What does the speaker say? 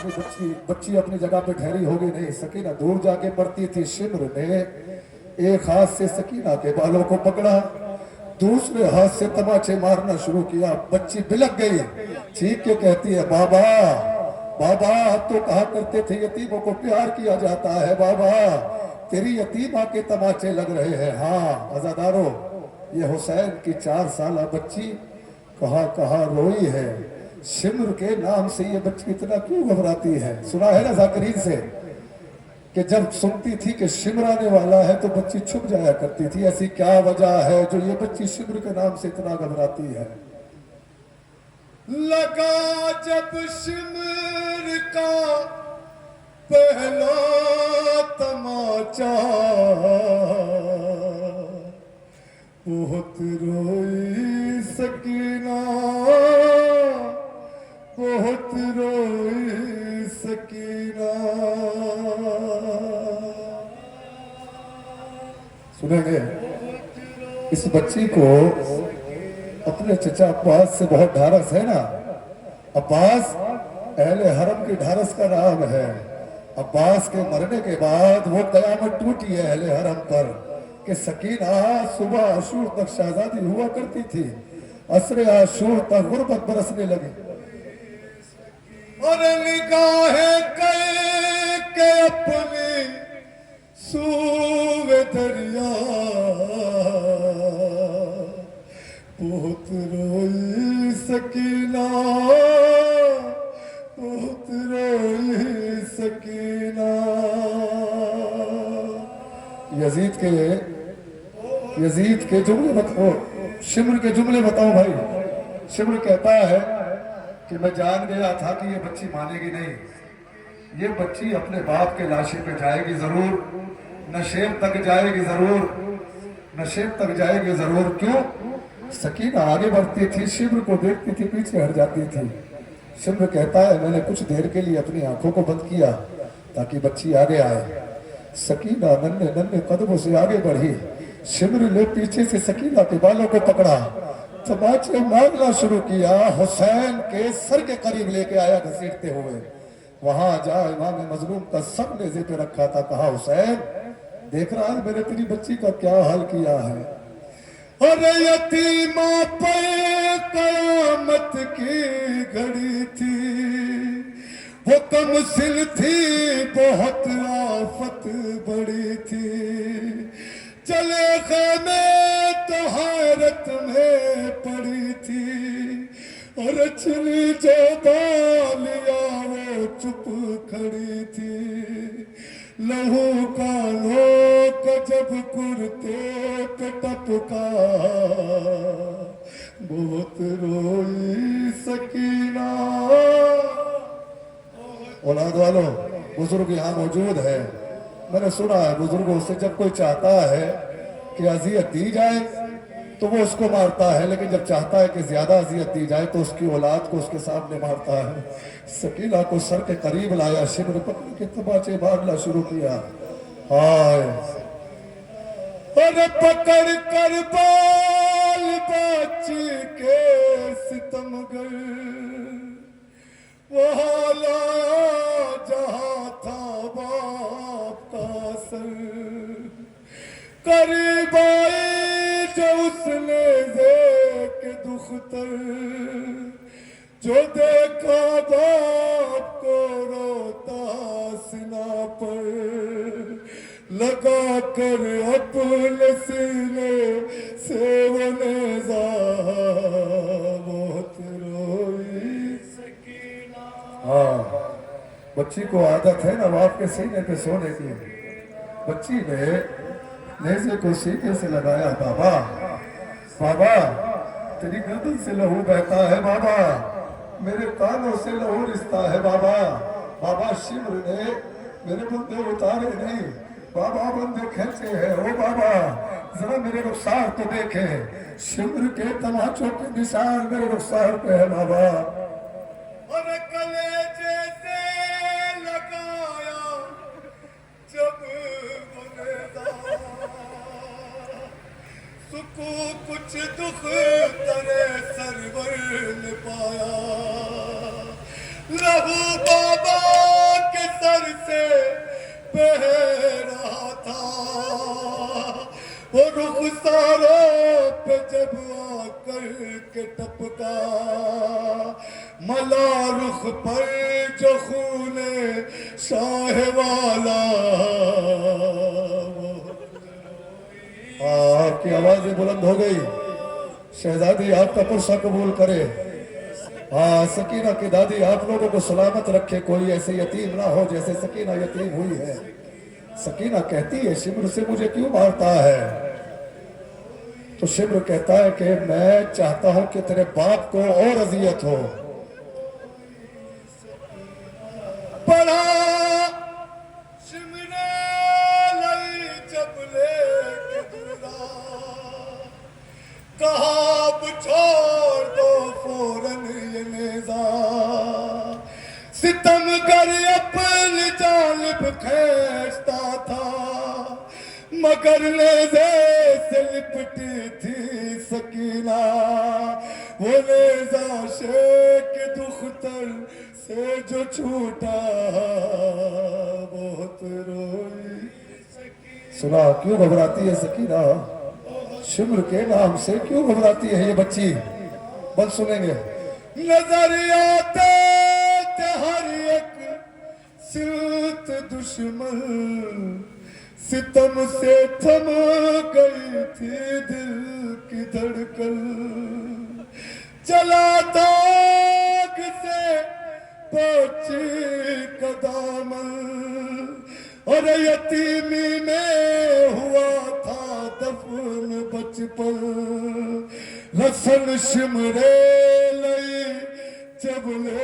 अपनी बच्ची बच्ची अपनी जगह पे ठहरी होगी नहीं। सकीना दूर जाके पड़ती थी। शिम्र ने एक हाथ से सकीना के बालों को पकड़ा, दूसरे हाथ से तमाचे मारना शुरू किया। बच्ची बिलक गई, चीख के कहती है, बाबा बाबा, आप तो कहा करते थे यतीमों को प्यार किया जाता है। बाबा, तेरी यतीमा के तमाचे लग रहे हैं। हाँ अज़ादारों, ये हुसैन की 4 साल बच्ची कहाँ कहाँ रोई है। शिम्र के नाम से ये बच्ची इतना क्यों घबराती है? सुना है ना जाकिरीन से कि जब सुनती थी कि शिम्र आने वाला है तो बच्ची छुप जाया करती थी। ऐसी क्या वजह है जो ये बच्ची शिम्र के नाम से इतना घबराती है? लगा जब शिम्र का पहला तमाचा, बहुत रोई सकीना, बहुत रोई सकीना। सुनेंगे इस बच्ची को अपने चचा अब्बास से बहुत ढारस है ना। अब्बास अहले हरम की ढारस का नाम है। अब्बास के मरने के बाद वो कयामत टूटी है अहले हरम पर कि सकीना सुबह आशूर तक शहजादी हुआ करती थी, असरे आशूर तक गुर्बत बरसने लगी। और निगाहें के अपने सूवे दरिया, बहुत रोई सकीना, बहुत रोई सकीना। यजीद के जुमले बताओ, शिम्र के जुमले बताओ भाई। शिम्र कहता है कि मैं जान गया था कि ये बच्ची मानेगी नहीं, ये बच्ची अपने बाप के लाशे पे जाएगी जरूर, नशेब तक जाएगी जरूर, नशेब तक जाएगी जरूर। क्यों? सकीना आगे बढ़ती थी, शिम्र को देखती थी, पीछे हट जाती थी। शिम्र कहता है मैंने कुछ देर के लिए अपनी आंखों को बंद किया ताकि बच्ची आगे आए। सकीना नन्हे नन्हे कदमों से आगे बढ़ी। शिम्र ने पीछे से सकीना के बालों को पकड़ा, तमाचे मारना शुरू किया। हुसैन के सर के करीब लेके आया घसीटते हुए। वहां जा इमाम मजलूम का सर नेज़े पे रखा था। कहा, हुसैन देख रहा है मैंने तेरी बच्ची का क्या हाल किया है। अरे यतीमा पे कयामत की घड़ी थी, वो कमसिल थी, बहुत आफत बड़ी थी। चले खाने तो हैरत में पड़ी थी, और छिली जो डालिया वो चुप खड़ी थी। लहू का लोक जब कुर्ते पे टपका, बहुत रोई सकीना। औलाद वालों, बुजुर्ग यहाँ मौजूद है। मैंने सुना है बुजुर्गों से जब कोई चाहता है कि अजियत दी जाए तो वो उसको मारता है, लेकिन जब चाहता है कि ज्यादा अजियत दी जाए तो उसकी औलाद को उसके सामने मारता है। सकीना को सर के करीब लाया, शिम्र पकड़ के तमाचे मारना शुरू किया। हाय, और पकड़ कर बाल बच्ची के सितमगर, वहाँ लाया जहाँ था बाप का सर। करीब आई जो उसने देख दुख्तर, जो देखा बाप को रोता सिना पर, लगा कर अपने सीने से वो नेज़ा, बहुत रोई सकीना। हाँ, बच्ची को आदत है ना बाप के सीने पे सोने की। बच्ची ने नेज़े को सीने से लगाया। बाबा बाबा, तेरी गर्दन से लहू बहता है बाबा, मेरे कानों से लहू रिश्ता है बाबा। बाबा, शिम्र ने मेरे बंदे उतारे नहीं बाबा, बंदे खेचे हैं। ओ बाबा, जरा मेरे रुखसार तो देखे, शिम्र के तमाचों के निशान मेरे रुखसार पे है बाबा। और कलेजे से लगाया जब सुकू कुछ दुख तरे सरवर ने पाया। लहू बाबा के सर से बह रहा था। वो रुखसारों पे जब आकर के टपका, मला रुख पर जो खूने शाह वाला। आपकी आवाजें बुलंद हो गई। शहजादी आपका पुरसा कबूल करे। हाँ, सकीना की दादी आप लोगों को सलामत रखे, कोई ऐसे यतीम ना हो जैसे सकीना यतीम हुई है। सकीना कहती है शिम्र से मुझे क्यों मारता है? तो शिम्र कहता है कि मैं चाहता हूं कि तेरे बाप को और अजियत हो। पढ़ा शिमने लई जब ले दूरा, कहा अब छोड़ दो फौरन ये नेजा। सितम कर अपनी जानिब खींचता था, मगर नेज़े से लिपटी थी सकीना। वो नेज़ा शेख दुख्तर से जो छूटा, बहुत रोई। सुना क्यों घबराती है सकीना? शिम्र के नाम से क्यों घबराती है ये बच्ची? बल सुनेंगे। नजर आते थे हर एक सित दुश्मन, सितम से थम गई थी दिल की धड़कन। चला दाग से पहुंची कदामन, और यतीमी में हुआ था दफन बचपन। लसन शिमरे लई जब ले